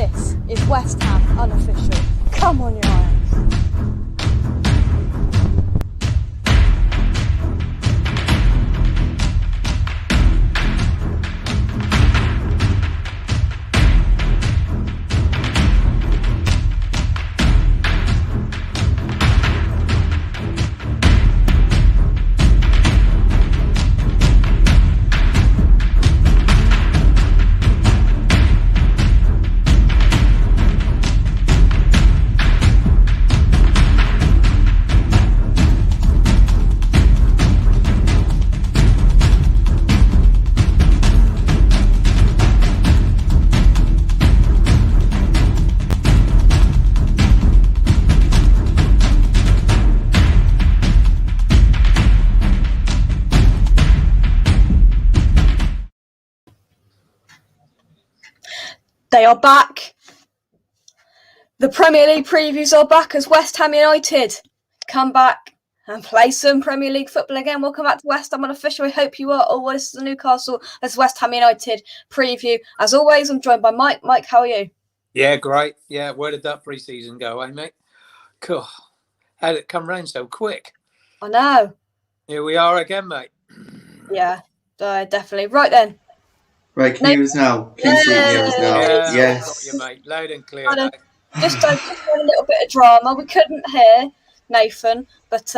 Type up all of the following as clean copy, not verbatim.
This is West Ham Unofficial. Come on, your Irons. They are back. The Premier League previews are back as West Ham United come back and play some Premier League football again. Welcome back to West Ham Unofficial. I hope you are all. This is the Newcastle as West Ham United preview. As always, I'm joined by Mike. Mike, how are you? Yeah, great. Yeah, where did that pre-season go, eh, mate? Cool. How did it come round so quick? I know. Here we are again, mate. Yeah, definitely. Right then. Right, can you hear us now? Can you hear us now? Yeah, Yes. got you, mate. Loud and clear. Just a little bit of drama. We couldn't hear Nathan, but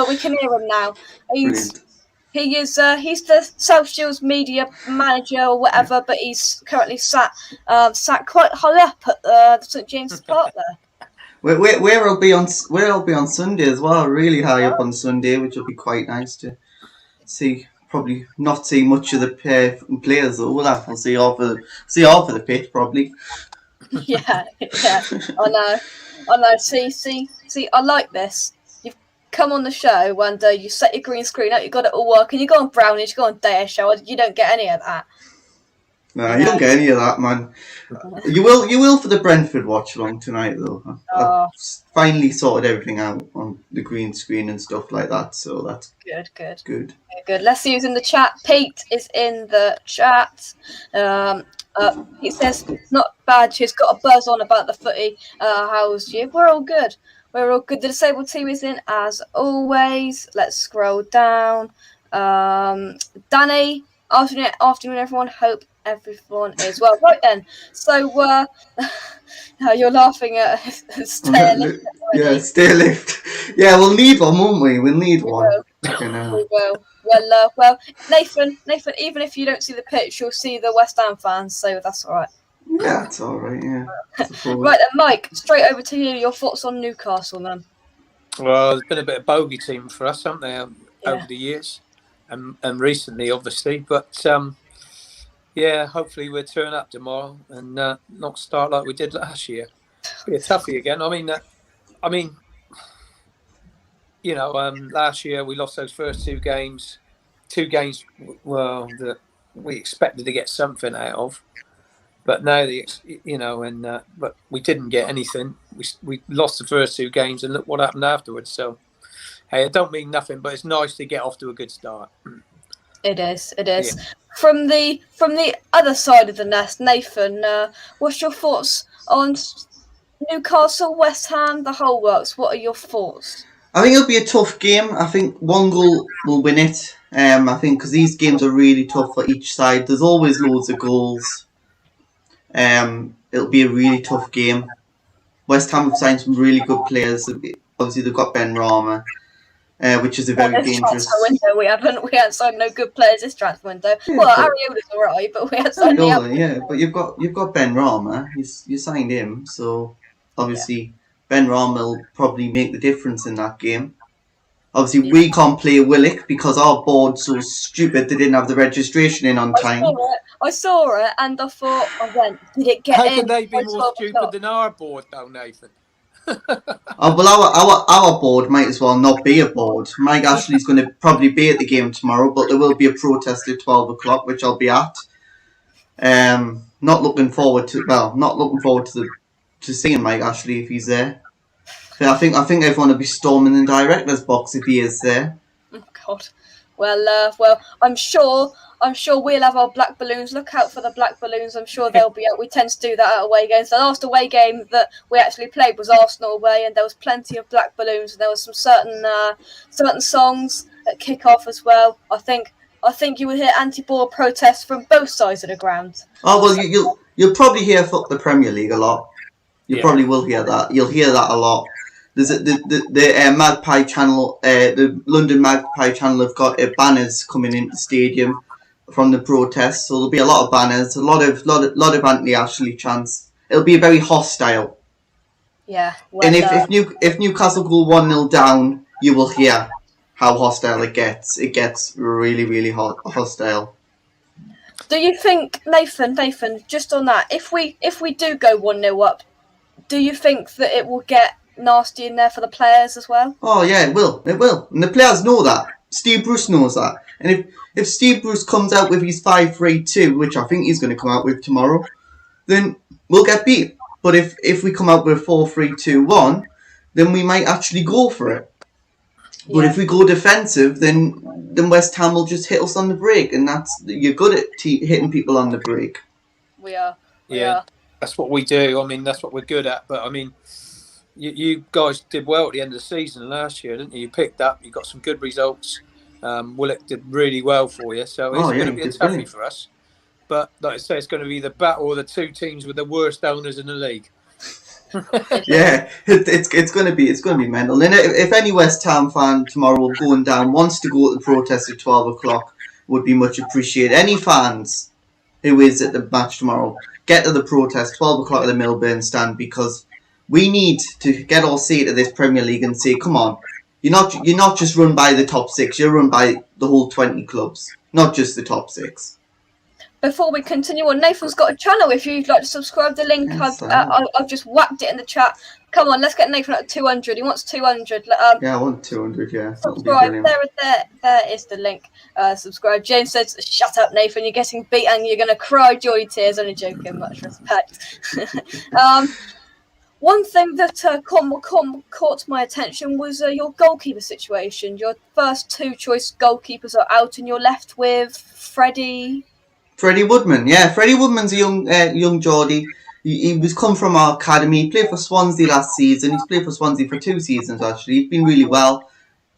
we can hear him now. He's the South Shields media manager or whatever, but he's currently sat quite high up at the St James's Park there. Where I'll be on Sunday as well. Really high up on Sunday, which will be quite nice to see. Probably not see much of the players though. We'll see all for the pitch probably. Yeah. I know. See. I like this. You've come on the show and you set your green screen up. You got it all working. You go on Brownies, you go on Dare Show. You don't get any of that. No, you don't get any of that, man. You will for the Brentford watch along tonight though. I've finally sorted everything out on the green screen and stuff like that, so that's good. Let's see who's in the chat. Pete is in the chat. He says not bad. She's got a buzz on about the footy. How's you? We're all good. The disabled team is in as always. Let's scroll down. Danny, afternoon everyone. Hope everyone is well. Right then. So you're laughing at stair lift. Yeah, stair lift. Yeah, we'll need one, won't we? We'll need one. We will. Well, Nathan, even if you don't see the pitch, you'll see the West Ham fans, so that's all right. Yeah, that's all right, yeah. Right then, Mike, straight over to you. Your thoughts on Newcastle, man? Well, there's been a bit of bogey team for us, haven't there, over the years, and recently, obviously. But yeah, hopefully we'll turn up tomorrow and not start like we did last year. Be a toughie again. I mean. You know, last year we lost those first two games. That we expected to get something out of, but now but we didn't get anything. We lost the first two games, and look what happened afterwards. So, hey, it don't mean nothing, but it's nice to get off to a good start. It is. Yeah. From the other side of the nest, Nathan, what's your thoughts on Newcastle, West Ham, the whole works? What are your thoughts? I think it'll be a tough game. I think one goal will win it. I think because these games are really tough for each side. There's always loads of goals. It'll be a really tough game. West Ham have signed some really good players. Obviously, they've got Ben Rama, which is a very dangerous. Window. We haven't signed no good players this transfer window. Yeah, well, Ariola's alright, but we haven't signed any other. Yeah, but you've got Ben Rama. You signed him, so obviously. Yeah. Ben Rama will probably make the difference in that game. Obviously, we can't play Willock because our board's so stupid they didn't have the registration in on time. I saw it and I thought, did it get in? How can they be more stupid than our board, though, Nathan? Well, our board might as well not be a board. Mike Ashley's going to probably be at the game tomorrow, but there will be a protest at 12 o'clock, which I'll be at. Not looking forward to seeing Mike Ashley if he's there. I think everyone will be storming the director's box if he is there. Oh God. Well, I'm sure we'll have our black balloons. Look out for the black balloons. I'm sure they'll be out. We tend to do that at away games. The last away game that we actually played was Arsenal away, and there was plenty of black balloons. And there was some certain songs at kick off as well. I think you will hear anti-ball protests from both sides of the ground. Oh well, you'll probably hear "fuck the Premier League" a lot. You probably will hear that. You'll hear that a lot. There's the Magpie channel, the London Magpie channel have got banners coming into the stadium from the protests, so there'll be a lot of banners, a lot of anti-Ashley chants. It'll be very hostile. Yeah. Well, and if Newcastle go 1-0 down, you will hear how hostile it gets. It gets really, really hostile. Do you think, Nathan, just on that, if we do go 1-0 up, do you think that it will get nasty in there for the players as well? Oh yeah, it will, and the players know that. Steve Bruce knows that, and if Steve Bruce comes out with his 5-3-2, which I think he's going to come out with tomorrow, then we'll get beat. But if we come out with 4-3-2-1, then we might actually go for it. But if we go defensive, then West Ham will just hit us on the break, and you're good at hitting people on the break. We are. That's what we do. I mean, that's what we're good at. But I mean, you guys did well at the end of the season last year, didn't you? You picked up, you got some good results. Willock did really well for you, so it's going to be a toughie for us. But like I say, it's going to be the battle of the two teams with the worst owners in the league. Yeah, it's going to be mental. And if any West Ham fan tomorrow going down wants to go to the protest at 12 o'clock, would be much appreciated. Any fans who is at the match tomorrow, get to the protest 12 o'clock at the Milburn stand, because we need to get our seat at this Premier League and say, come on, you're not just run by the top 6, you're run by the whole 20 clubs, not just the top 6. Before we continue on, Nathan's got a channel. If you'd like to subscribe, the link I've just whacked it in the chat. Come on, let's get Nathan at 200. He wants 200. Yeah, I want 200. Yeah, subscribe. There is the link. Subscribe. James says, "Shut up, Nathan. You're getting beat and you're gonna cry joy tears." Only joking. Much respect. One thing that caught my attention was your goalkeeper situation. Your first 2 choice goalkeepers are out, and you're left with Freddie Woodman. Yeah, Freddie Woodman's a young Geordie. He was come from our academy. He played for Swansea last season. He's played for Swansea for 2 seasons actually. He's been really well.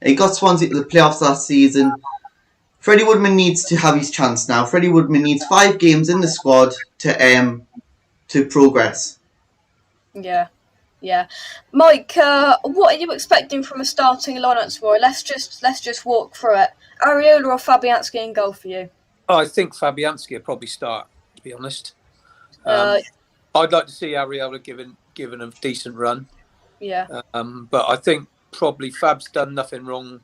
He got Swansea to the playoffs last season. Freddie Woodman needs to have his chance now. Freddie Woodman needs 5 games in the squad to progress. Yeah. Mike, what are you expecting from a starting lineup tomorrow? Let's just walk through it. Areola or Fabianski in goal for you? I think Fabianski will probably start, to be honest. I'd like to see Areola given a decent run. Yeah. But I think probably Fab's done nothing wrong,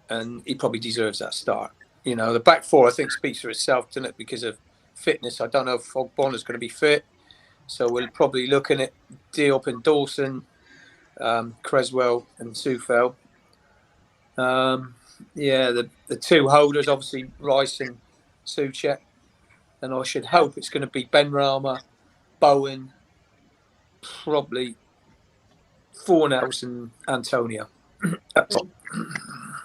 and he probably deserves that start. You know, the back 4 I think speaks for itself, doesn't it? Because of fitness. I don't know if Fogbonner's going to be fit, so we're probably looking at Diop and Dawson, Creswell and Sufel. The 2 holders, obviously Rice and Soucek, and I should hope it's going to be Benrahma, Bowen, probably Fornals and Antonio up top.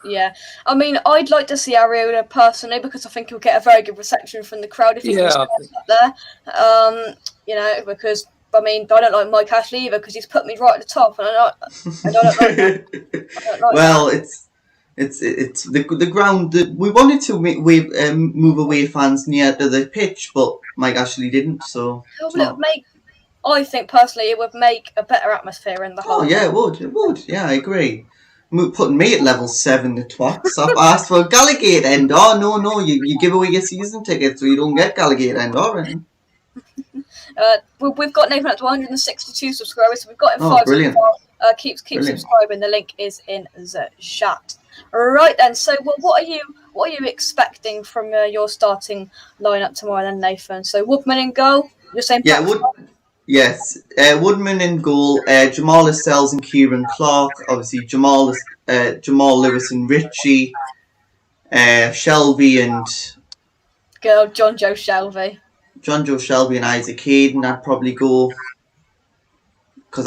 Yeah, I mean, I'd like to see Areola personally, because I think he'll get a very good reception from the crowd if he can stand up there. Because I mean, I don't like Mike Ashley either, because he's put me right at the top, and I don't like that. Well, it's the ground that we wanted to move away fans near to the pitch, but Mike Ashley didn't. So I think personally it would make a better atmosphere in the whole. Oh yeah, it would. Yeah, I agree. Putting me at level 7, the twats. I've asked for Gallagher Endor. No, you give away your season ticket, so you don't get Gallagher Endor. We've got Nathan up to 162 subscribers, so we've got him 5 brilliant. so far. Keep subscribing. The link is in the chat. Right then. So, what are you expecting from your starting lineup tomorrow, then, Nathan? So, Woodman in goal. You're saying? Yeah, yes. Woodman in goal. Jamal Lascelles and Kieran Clark. Obviously, Jamal Lewis and Richie. Shelby and John Joe Shelby. John Joe Shelby and Isaac Hayden. I'd probably go, because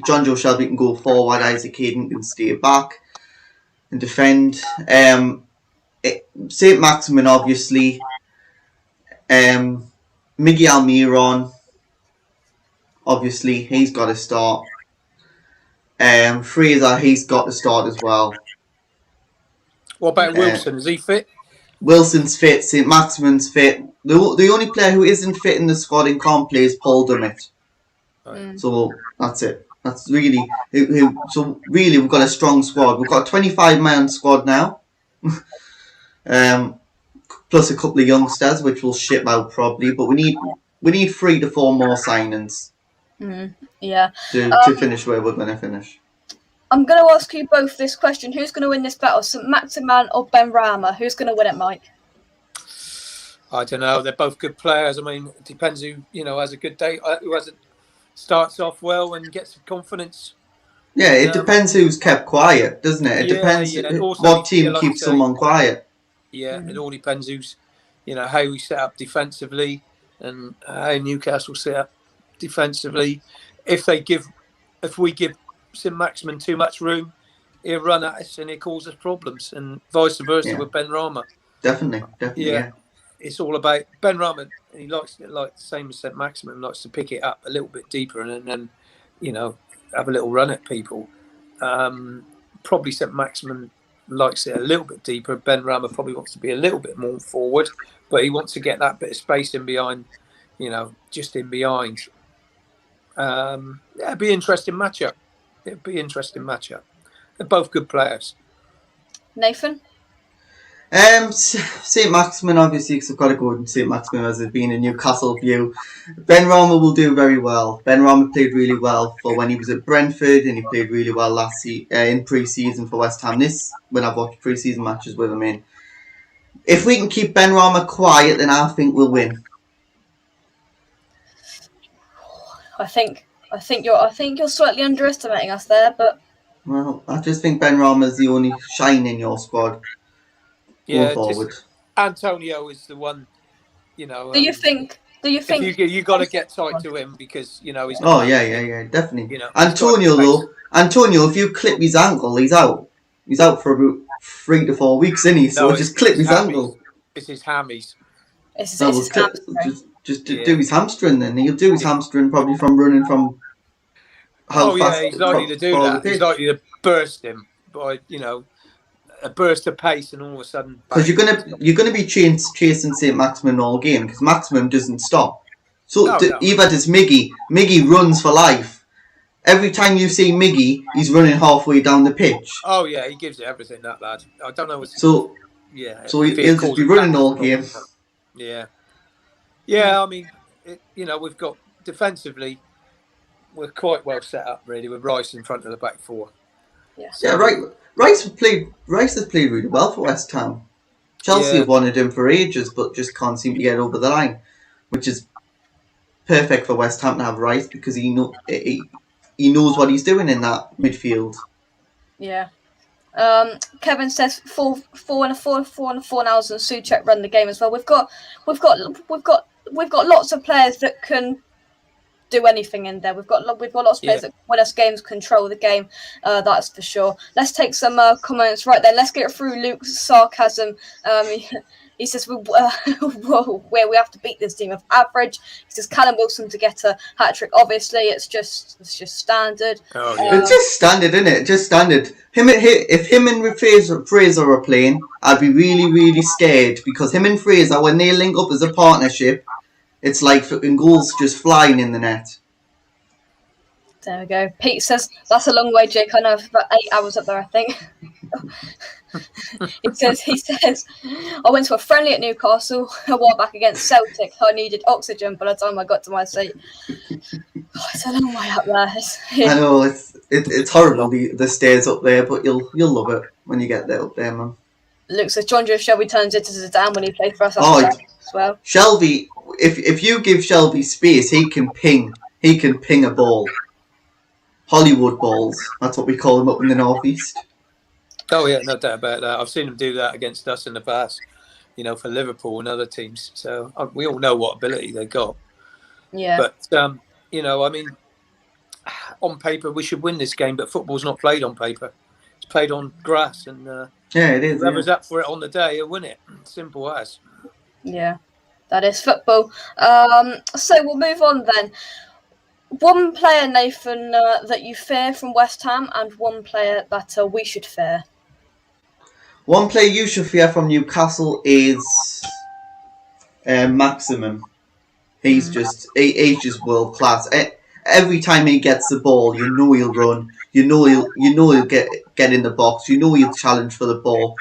John Joe Shelby can go forward. Isaac Hayden can stay back and defend. St. Maximin, obviously. Miggy Almiron, obviously, he's got to start. Fraser, he's got to start as well. What about Wilson? Is he fit? Wilson's fit. St. Maximin's fit. The only player who isn't fit in the squad and can't play is Paul Dummett. Right. So that's it. That's really so. Really, we've got a strong squad. We've got a 25-man squad now. Plus a couple of youngsters, which will ship out probably. But we need 3 to 4 more signings. Yeah. To finish where we're going to finish. I'm going to ask you both this question: who's going to win this battle, St. Maximin or Benrahma? Who's going to win it, Mike? I don't know. They're both good players. I mean, it depends who has a good day, who starts off well and gets confidence. Yeah, it depends who's kept quiet, doesn't it? It depends what team keeps someone quiet. Yeah, it all depends who's, how we set up defensively and how Newcastle set up defensively. If we give St. Maximin too much room, he'll run at us and he'll cause us problems, and vice versa with Benrahma. Definitely. Yeah. It's all about Benrahma. He likes it, like the same as St. Maximin, likes to pick it up a little bit deeper and then, have a little run at people. Probably St. Maximin likes it a little bit deeper. Benrahma probably wants to be a little bit more forward, but he wants to get that bit of space in behind, just in behind. It'd be an interesting matchup. They're both good players. Nathan? St. Maximin, obviously, because I've got to go with St. Maximin as it being a Newcastle view. Benrahma will do very well. Benrahma played really well for when he was at Brentford, and he played really well in pre-season for West Ham. When I've watched pre-season matches with him if we can keep Benrahma quiet, then I think we'll win. I think you're slightly underestimating us there, but I just think Benrahma's the only shine in your squad. Yeah, Antonio is the one. Do you think you got to get tight to him because he's not. Oh yeah, definitely. Antonio, if you clip his ankle, he's out. He's out for about 3 to 4 weeks, isn't he? So just clip his ankle. It's his hammies. Just do his hamstring then. He'll do his hamstring probably from running from. He's likely to do that. He's likely to burst him by a burst of pace, and all of a sudden. Because you're gonna be chasing St. Maximin all game because Maximin doesn't stop. So either does Miggy. Miggy runs for life. Every time you see Miggy, he's running halfway down the pitch. Oh yeah, he gives it everything, that lad. I don't know what's. So he'll just be running all game. Yeah. I mean, we've got defensively, we're quite well set up really with Rice in front of the back four. Right. Rice has played really well for West Ham. Chelsea have wanted him for ages, but just can't seem to get over the line, which is perfect for West Ham to have Rice because he knows what he's doing in that midfield. Yeah. Kevin says 4 and a 4 now, and Souček run the game as well. We've got lots of players that can do anything in there. We've got lots of players that win us games, control the game. That's for sure. Let's take some comments right then. Let's get through Luke's sarcasm. He says where we have to beat this team of average. He says Callum Wilson to get a hat trick. Obviously, it's just standard. Oh, yeah. It's just standard, isn't it? Just standard. If him and Fraser are playing, I'd be really, really scared because him and Fraser, when they link up as a partnership, it's like fucking goals just flying in the net. There we go. Pete says that's a long way, Jake. I know it's about 8 hours up there, I think. He says, I went to a friendly at Newcastle a while back against Celtic. I needed oxygen by the time I got to my seat. It's a long way up there. I know it's horrible the stairs up there, but you'll love it when you get there up there, man. Luke says John Joe Shelby turns into Zidane when he played for us as well. Shelby, if you give Shelby space, he can ping a ball. Hollywood balls. That's what we call them up in the northeast. Oh yeah, no doubt about that. I've seen him do that against us in the past, for Liverpool and other teams. So we all know what ability they got. Yeah. But I mean, on paper we should win this game, but football's not played on paper. It's played on grass, and Yeah, it is. Whoever's up for it on the day will win it. Simple as. Yeah, that is football. So we'll move on then. One player, Nathan, that you fear from West Ham, and one player that we should fear. One player you should fear from Newcastle is Maximum. He's just world class. Every time he gets the ball, you know he'll run. You know he'll get in the box. You know he'll challenge for the ball.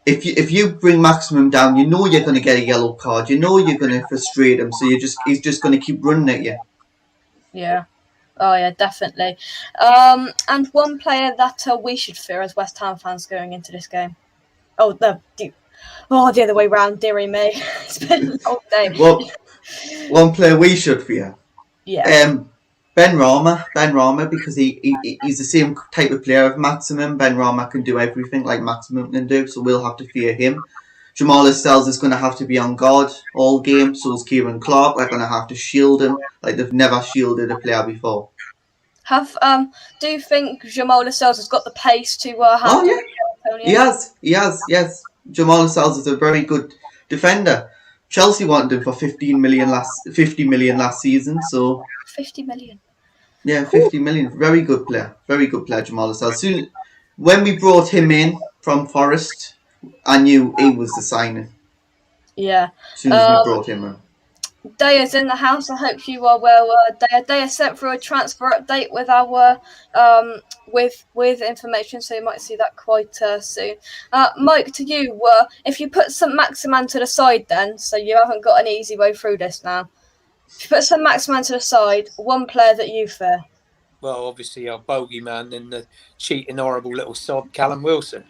If you bring Maximum down, you know you're going to get a yellow card. You know you're going to frustrate him. So he's just going to keep running at you. Yeah. Oh yeah, definitely. And one player that we should fear as West Ham fans going into this game. The other way round, dearie me. It's been a long day. Well, one player we should fear. Yeah. Ben Rama, because he's the same type of player of Maximum. Ben Rama can do everything like Maximum can do, so we'll have to fear him. Jamal Lascelles is going to have to be on guard all game, so is Kieran Clark. They're going to have to shield him like they've never shielded a player before. Do you think Jamal Lascelles has got the pace to handle? Oh yeah, he has. Yes, Jamal Lascelles is a very good defender. Chelsea wanted him for 50 million last season, so 50 million. Yeah, 50 million. Very good player, Jamal Lascelles. When we brought him in from Forest, I knew he was the signing. Yeah. As soon as we brought him in. Daya's in the house. I hope you are well. Daya sent through a transfer update with our with information, so you might see that quite soon. Mike, to you, if you put some Maximan to the side, then so you haven't got an easy way through this now. If you put some Maximan to the side, one player that you fear. Well, obviously our bogeyman and the cheating, horrible little sod, Callum Wilson.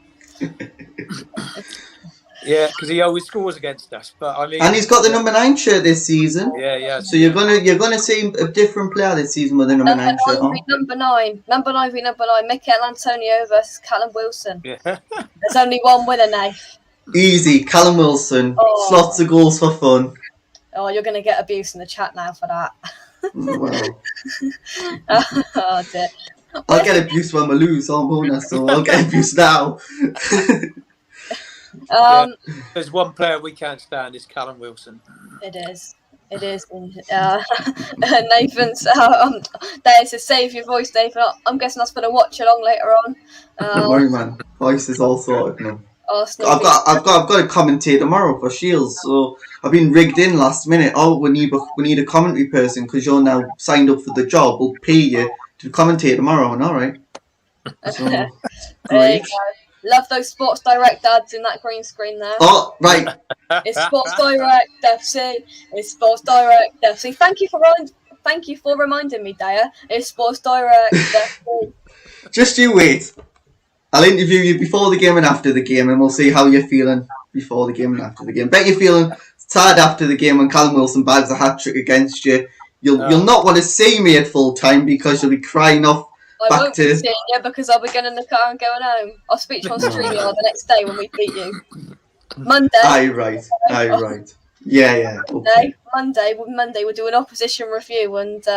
Yeah, because he always scores against us. But I mean, and he's got the number 9 shirt this season. Yeah. So you're gonna see a different player this season with the number 9 shirt on. Number 9 v number 9. Mikel Antonio versus Callum Wilson. Yeah. There's only one winner, Nath. Easy, Callum Wilson. Lots of goals for fun. Oh, you're gonna get abuse in the chat now for that. Well. Oh dear. I'll get abuse when we lose, so I'll get abuse now. There's one player we can't stand, is Callum Wilson. It is. Nathan's there's a save your voice, Nathan. I'm guessing that's for the watch along later on. Don't worry, man. Voice is all sorted now. I've got to commentate tomorrow for Shields, so I've been rigged in last minute. Oh, we need a commentary person because you're now signed up for the job. We'll pay you to commentate tomorrow, and all right. So, there you go. Love those Sports Direct ads in that green screen there. Oh, right. It's Sports Direct FC. It's Sports Direct FC. Thank you for reminding me, Daya. It's Sports Direct FC. Just you wait. I'll interview you before the game and after the game, and we'll see how you're feeling before the game and after the game. Bet you're feeling tired after the game when Callum Wilson bags a hat-trick against you. You'll not want to see me at full time because you'll be crying off. I won't be seeing you because I'll be getting in the car and going home. I'll speak to you on StreamYard the next day when we beat you. Monday. Aye, right. Yeah. Okay. Monday we'll do an opposition review and.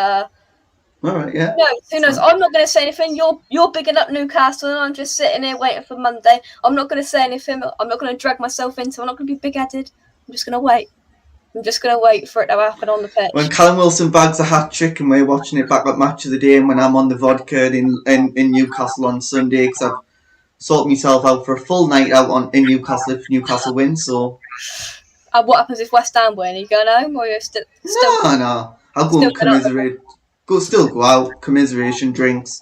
All right, yeah. Who knows? I'm not going to say anything. You're bigging up Newcastle, and I'm just sitting here waiting for Monday. I'm not going to say anything. I'm not going to drag myself into. I'm not going to be big-headed. I'm just going to wait. I'm just going to wait for it to happen on the pitch. When Callum Wilson bags a hat-trick and we're watching it back at Match of the Day, and when I'm on the vodka in Newcastle on Sunday, because I've sorted myself out for a full night out in Newcastle if Newcastle wins. So. What happens if West Ham win? Are you going home or are you still? No. I'll go and commiserate. Still go out, commiseration drinks.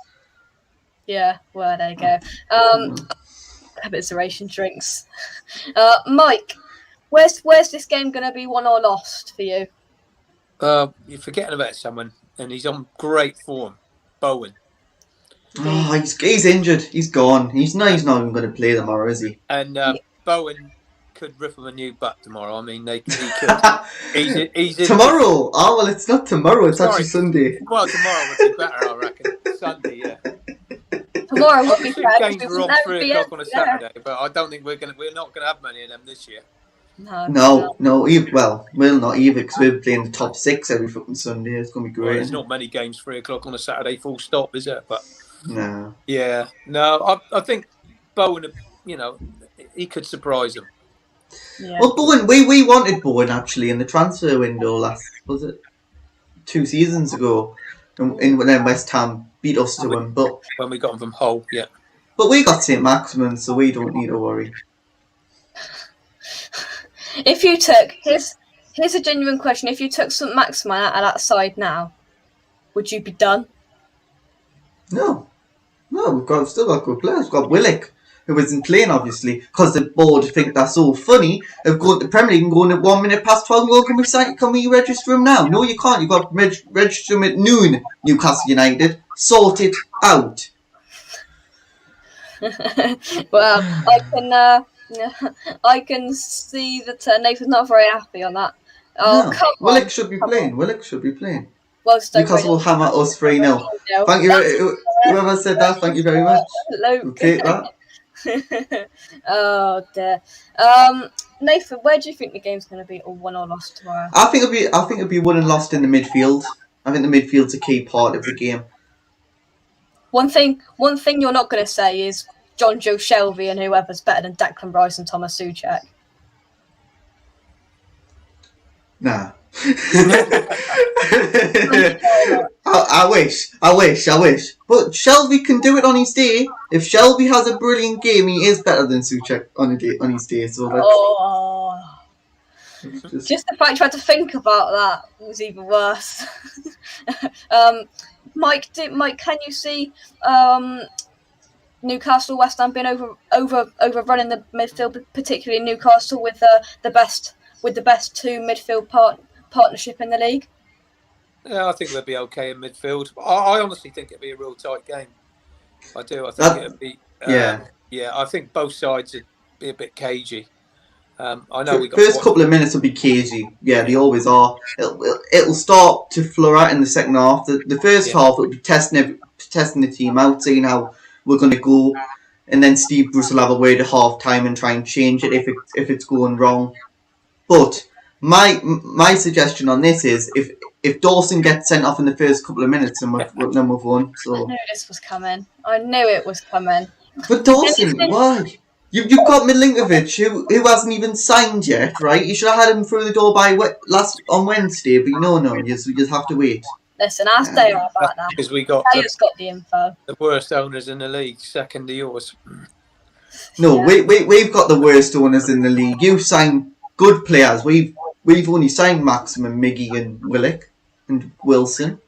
Yeah, well, there you go. Commiseration drinks. Mike, where's this game going to be won or lost for you? You're forgetting about someone, and he's on great form. Bowen. Oh, he's injured. He's gone. He's not even going to play tomorrow, is he? And Bowen could rip him a new butt tomorrow. I mean, he could. he's tomorrow? Oh, well, it's not tomorrow. It's actually Sunday. Well, tomorrow would be better, I reckon. Sunday, yeah. Tomorrow would be better. Games are on 3 o'clock on a Saturday, but I don't think we're not going to have many of them this year. No. Well, we'll not either because we're playing the top 6 every fucking Sunday. It's going to be great. Well, there's not many games 3 o'clock on a Saturday, full stop, is it? But no. Yeah, no. I think Bowen, he could surprise them. Yeah. Well, Bowen, we wanted Bowen actually in the transfer window was it 2 seasons ago, when West Ham beat us to him. But when we got him from Hull, yeah. But we got St. Maximin, so we don't need to worry. If you took here's a genuine question: if you took St. Maximin out of that side now, would you be done? No, we've still got good players. We've got Willock, who isn't playing obviously because the board think that's so funny of going to the Premier League and going at 1 minute past 12. Well, can we register him now? No, you can't. You've got to register him at noon. Newcastle United, sort it out. Well, I can see that Nathan's not very happy on that. Oh, No, come Willock on. should be playing. Willock should be playing. Well, Stoke Newcastle will hammer us 3-0. Thank you, whoever said that. Thank you very much. Luke. We'll take that. Oh dear. Nathan, where do you think the game's going to be, or won or lost tomorrow? I think it'll be won and lost in the midfield. I think the midfield's a key part of the game. One thing you're not going to say is John Joe Shelby and whoever's better than Declan Rice and Thomas Souček. Nah. I wish. But Shelby can do it on his day. If Shelby has a brilliant game, he is better than Souček on his day. So Just the fact you had to think about that was even worse. Mike, can you see Newcastle, West Ham being overrunning the midfield, particularly Newcastle with the best two midfield partnership in the league? Yeah, I think we'll be okay in midfield. I honestly think it'll be a real tight game. I do. I think it'll be. Yeah. I think both sides would be a bit cagey. I know first couple of minutes will be cagey. Yeah, they always are. It'll start to flow out in the second half. The first half will be testing the team out, seeing how we're going to go, and then Steve Bruce will have a word at half time and try and change it if it's going wrong. But my suggestion on this is if Dawson gets sent off in the first couple of minutes, then we've won. So I knew this was coming. I knew it was coming. But Dawson, why? You've got Milinkovic, who hasn't even signed yet, right? You should have had him through the door on Wednesday, but no, you just have to wait. Listen, ask Dale about that. Because we got the info. The worst owners in the league, second to yours. No, we've got the worst owners in the league. You've signed good players. We've only signed Maximum, Miggy, and Willock, and Wilson,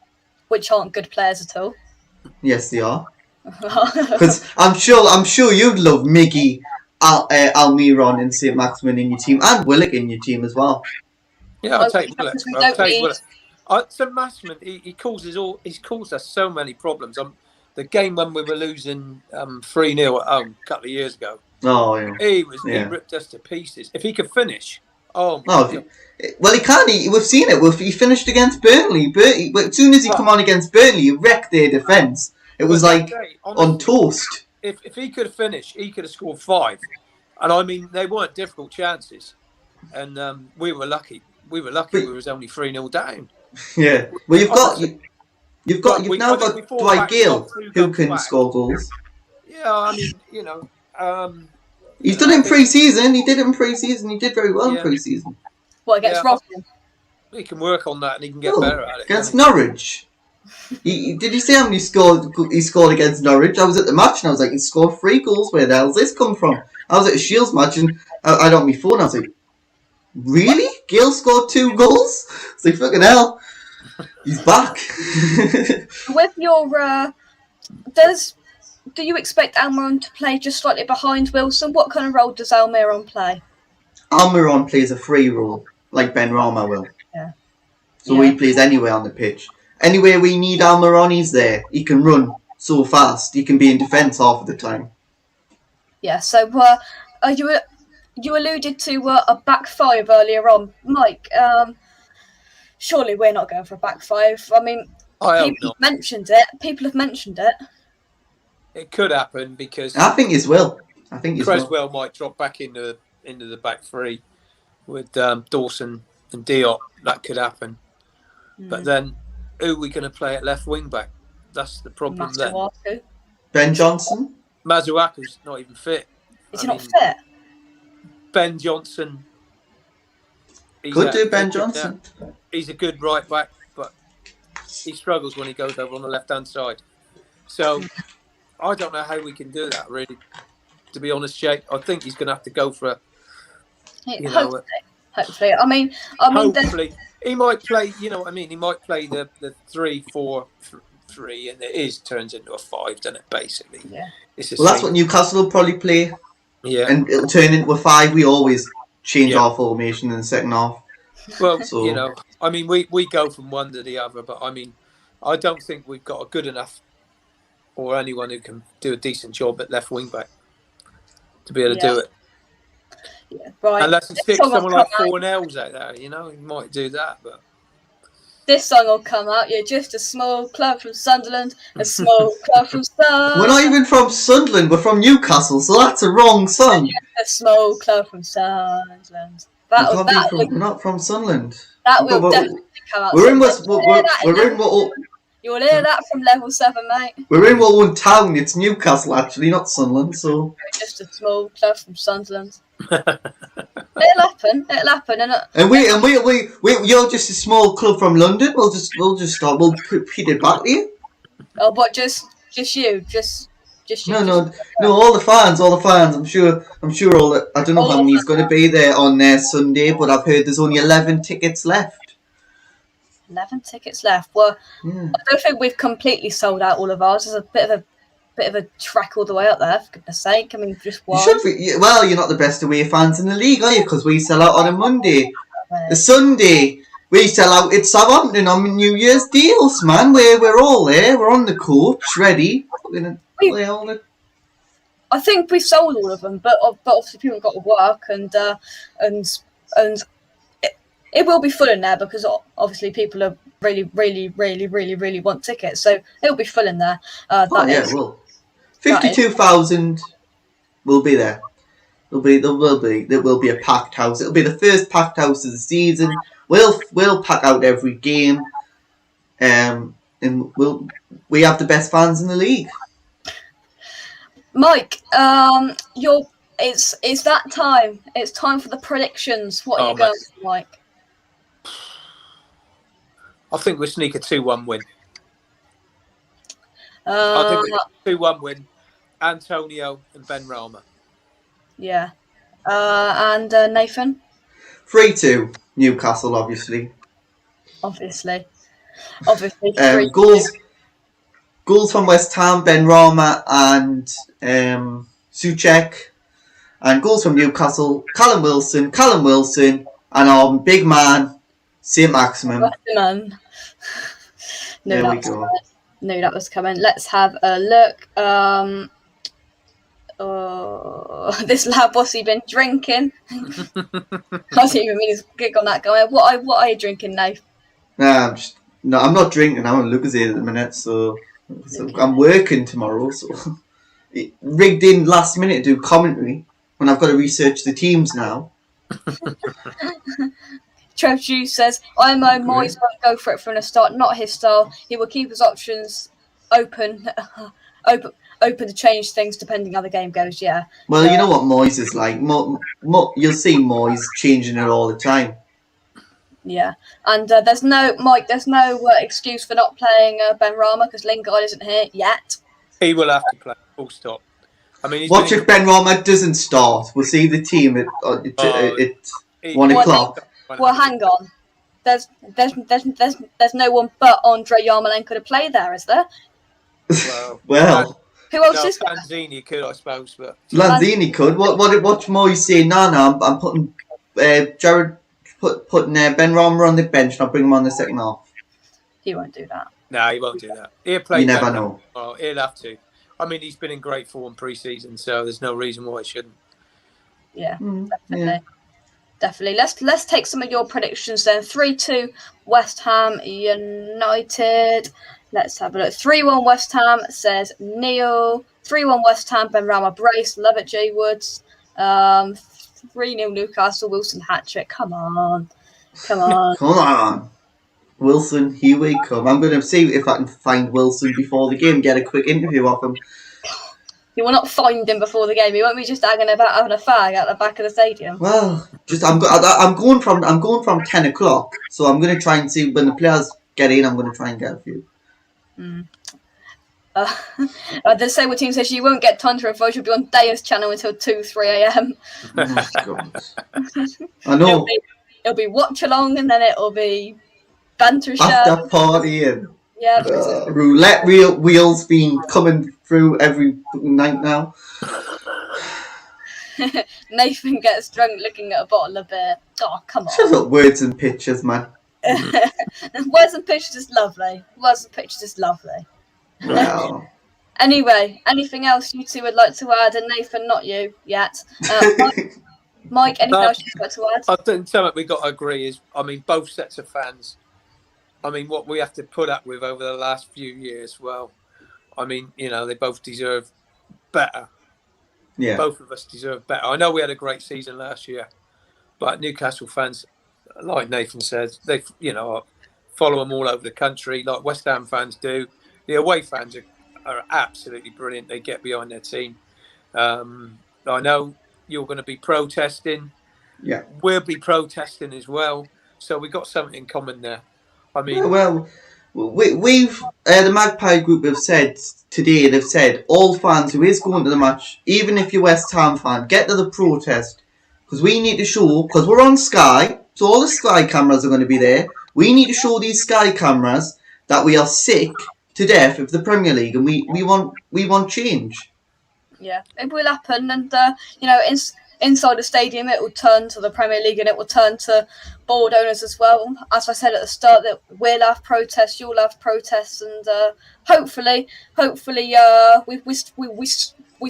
which aren't good players at all. Yes, they are. Because I'm sure you'd love Miggy, Almiron, and St. Maximin in your team, and Willock in your team as well. Yeah, I'll take Willock. St. Maximin, he causes us so many problems. The game when we were losing 3-0 at home a couple of years ago. Oh yeah. He ripped us to pieces. If he could finish, well, he can. We've seen it. He finished against Burnley. As soon as he come on against Burnley, he wrecked their defence. It was like on toast. If he could have finished, he could have scored 5. And I mean, they weren't difficult chances. And we were lucky. We was only 3-0 down. Yeah. Well, you've now got Dwight Gale, who can score goals. Yeah, I mean, he's done it in pre-season. He did it in pre-season. He did very well in pre-season. What, against Rotherham? He can work on that and he can get better at it. Against Norwich. Did you see how many he scored against Norwich? I was at the match and I was like, he scored 3 goals. Where the hell's this come from? I was at a Shields match and I had on my phone. I was like, really? Gale scored 2 goals? It's like, fucking hell. He's back. With your, do you expect Almiron to play just slightly behind Wilson? What kind of role does Almiron play? Almiron plays a free role, like Ben Rama will. Yeah. So he plays anywhere on the pitch. Anywhere we need Almiron, he's there. He can run so fast. He can be in defence half of the time. Yeah, so you alluded to a back 5 earlier on. Mike, surely we're not going for a back 5. I mean, people have mentioned it. It could happen because I think it will. Creswell might drop back into the back 3 with Dawson and Diop. That could happen. But then who are we going to play at left wing back? That's the problem then. Ben Johnson? Masuaku's not even fit. Is he not fit? Ben Johnson. Could do Ben Johnson. He's a good right back, but he struggles when he goes over on the left-hand side. So I don't know how we can do that, really. To be honest, Jake, I think he's going to have to go for Hopefully. I mean, hopefully he might play. You know what I mean? He might play the 3-4-3, and it turns into a 5, doesn't it? Basically, yeah. That's what Newcastle will probably play. Yeah, and it'll turn into a 5. We always change our formation in the second half. Well, you know, I mean, we go from one to the other, but I mean, I don't think we've got a good enough or anyone who can do a decent job at left wing back to be able to do it. Yeah, right. Unless he sticks someone like Fornells out there, you know, he might do that. But this song will come out. You're just a small club from Sunderland, a small club from Sunderland. We're not even from Sunderland, we're from Newcastle, so that's a wrong song. A small club from Sunderland. We're not from Sunderland. That will definitely come out. You'll hear that from level 7, mate. We're in what one town. It's Newcastle, actually, not Sunderland. So we're just a small club from Sunderland. It'll happen. And you're just a small club from London. We'll repeat it back to you. Oh, but just you, just you. No, all the fans. I'm sure I don't know how many's going to be there on Sunday, but I've heard there's only 11 tickets left. 11 tickets left. Well, I don't think we've completely sold out all of ours. There's a bit of a trek all the way up there, for goodness sake. I mean, just one. Well, you're not the best away fans in the league, are you? Because we sell out on a Monday. The Sunday, we sell out at Southampton on New Year's deals, man. We're all there. We're on the coach, ready. I think we've sold all of them, but obviously people have got to work and it will be full in there because obviously people are really want tickets, so it'll be full in there. It will. 52,000 will be there. There will be a packed house. It'll be the first packed house of the season. We'll pack out every game, and we have the best fans in the league. Mike, it's that time. It's time for the predictions. What are you going for, Mike? I think we'll sneak a 2-1 win. I think we'll 2-1 win. Antonio and Ben Rama. Yeah. And Nathan? 3-2 Newcastle, obviously. Obviously. Goals from West Ham, Ben Rama and Souček. And goals from Newcastle, Callum Wilson, and our big man, St. Maximum. There we go. No, that was coming. Let's have a look. This lad, what's he been drinking? I didn't even mean to gig on that guy. What are you drinking now? I'm not drinking. I'm on Lucasade at the minute, so I'm working tomorrow. So rigged in last minute to do commentary when I've got to research the teams now. Trev Juice says, I know Moyes won't go for it from the start, not his style. He will keep his options open to change things depending how the game goes, yeah. Well, you know what Moyes is like. You'll see Moyes changing it all the time. Yeah, and there's no excuse for not playing Ben Rama because Lingard isn't here yet. He will have to play, full stop. I mean, watch if Ben Rama doesn't start. We'll see the team at 1 o'clock. Well, hang on. There's no one but Andre Yarmolenko to play there, is there? Well. Who else is there? Lanzini could, I suppose, but Lanzini could. What Moyes say? No, I'm putting Jared putting Ben Rama on the bench, and I'll bring him on the second half. He won't do that. No, he won't do that. He'll play. You never know. Oh, he'll have to. I mean, he's been in great form pre-season, so there's no reason why he shouldn't. Yeah, definitely. Let's take some of your predictions then. 3-2 West Ham United. Let's have a look. 3-1 West Ham says Neil. 3-1 West Ham, Ben Rama brace. Love it, Jay Woods. 3-0 Newcastle, Wilson hat-trick. Come on. Come on. Wilson, here we come. I'm going to see if I can find Wilson before the game, get a quick interview of him. You will not find him before the game. He won't be just hanging about having a fag out the back of the stadium. Well, I'm going from 10 o'clock, so I'm going to try and see when the players get in. I'm going to try and get a few. The disabled team says you won't get time to revote. You'll be on Daya's channel until 2-3 a.m. Oh, God. I know. It'll be watch along, and then it'll be banter show. After partying. Yeah. Roulette wheels been coming through every night now. Nathan gets drunk looking at a bottle of beer. Oh, come on. Shut up, words and pictures, man. Words and pictures is lovely. Words and pictures is lovely. Well. Anyway, anything else you two would like to add? And Nathan, not you yet. Mike, anything else you'd like to add? I think something we've got to agree is, I mean, both sets of fans, I mean, what we have to put up with over the last few years, well, I mean, you know, they both deserve better. Yeah. Both of us deserve better. I know we had a great season last year, but Newcastle fans, like Nathan says, they, you know, follow them all over the country, like West Ham fans do. The away fans are absolutely brilliant. They get behind their team. I know you're going to be protesting. Yeah. We'll be protesting as well. So we've got something in common there. I mean, well, we've the Magpie group have said today. They've said all fans who is going to the match, even if you're West Ham fan, get to the protest because we need to show. Because we're on Sky, so all the Sky cameras are going to be there. We need to show these Sky cameras that we are sick to death of the Premier League, and we want change. Yeah, it will happen, and you know, inside the stadium, it will turn to the Premier League, and it will turn to board owners as well. As I said at the start, that we'll have protests, you'll have protests, and hopefully, we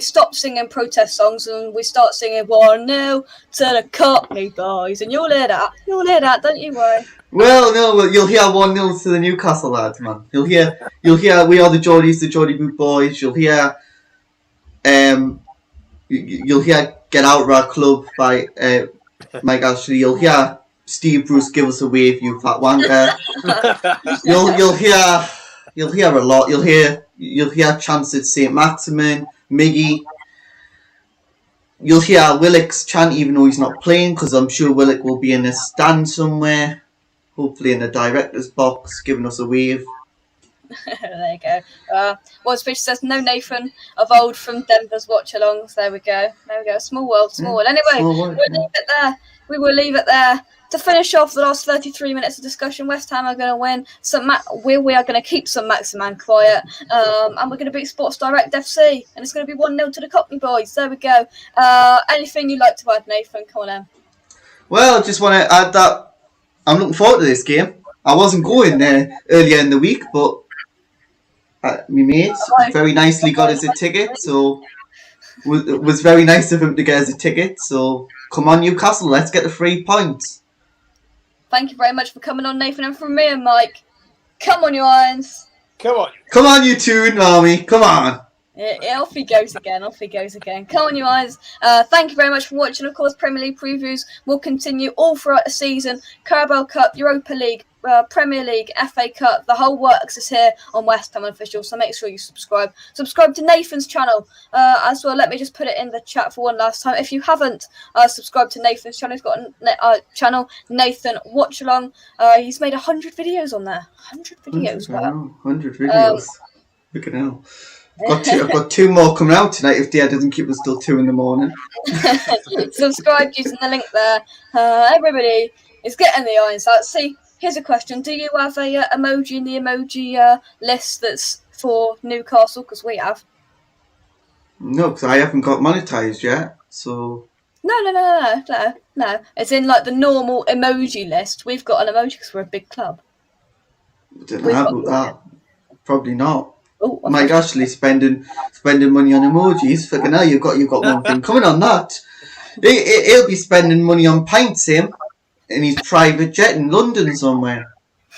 stop singing protest songs and we start singing 1-0 to the Cockney boys, and you'll hear that, don't you worry. Well, no, you'll hear 1-0 to the Newcastle lads, man. You'll hear we are the Geordies, the Geordie Boot boys. You'll hear Get Out of Our Club by Mike Ashley. You'll hear Steve Bruce give us a wave, you fat wanker. You'll hear a lot. You'll hear chants at St. Maximin, Miggy. You'll hear Willock's chant even though he's not playing, because I'm sure Willock will be in a stand somewhere. Hopefully in the director's box, giving us a wave. There you go. What's Fish says, no Nathan of old from Denver's watch-alongs. There we go. Small world. Anyway, we will leave it there. To finish off the last 33 minutes of discussion, West Ham are going to win. We are going to keep some Maximan quiet. And we're going to beat Sports Direct FC. And it's going to be 1-0 to the Cockney boys. There we go. Anything you'd like to add, Nathan? Come on in. Well, just want to add that I'm looking forward to this game. I wasn't going there earlier in the week, but my mate very nicely got us a ticket, so it was very nice of him to get us a ticket. So come on, Newcastle, let's get the 3 points. Thank you very much for coming on, Nathan, and from me and Mike. Come on, you Irons. Come on, you Toon Army. Come on. Yeah, off he goes again. Come on, you eyes. Thank you very much for watching. Of course, Premier League previews will continue all throughout the season. Carabao Cup, Europa League, Premier League, FA Cup, the whole works is here on West Ham Official, so make sure you subscribe. Subscribe to Nathan's channel as well. Let me just put it in the chat for one last time. If you haven't subscribed to Nathan's channel, he's got a channel, Nathan Watch Along. He's made 100 videos on there. 100 videos. 100 videos. Look at now. I've got 2 more coming out tonight if Dad doesn't keep us till 2 in the morning. Subscribe using the link there. Everybody is getting the irons out. See, here's a question. Do you have a emoji in the emoji list that's for Newcastle? Because we have. No, because I haven't got monetized yet. So. No. It's in like the normal emoji list. We've got an emoji because we're a big club. I don't know about that. Probably not. Oh, Mike Ashley spending money on emojis. Fucking hell, you've got one thing coming on that. He'll be spending money on pints, him, in his private jet in London somewhere.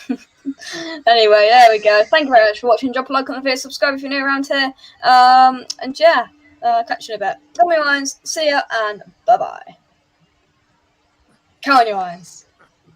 Anyway, there we go. Thank you very much for watching. Drop a like on the video, subscribe if you're new around here. And yeah, catch you in a bit. Come on, your eyes. See ya, and bye bye. Count your eyes.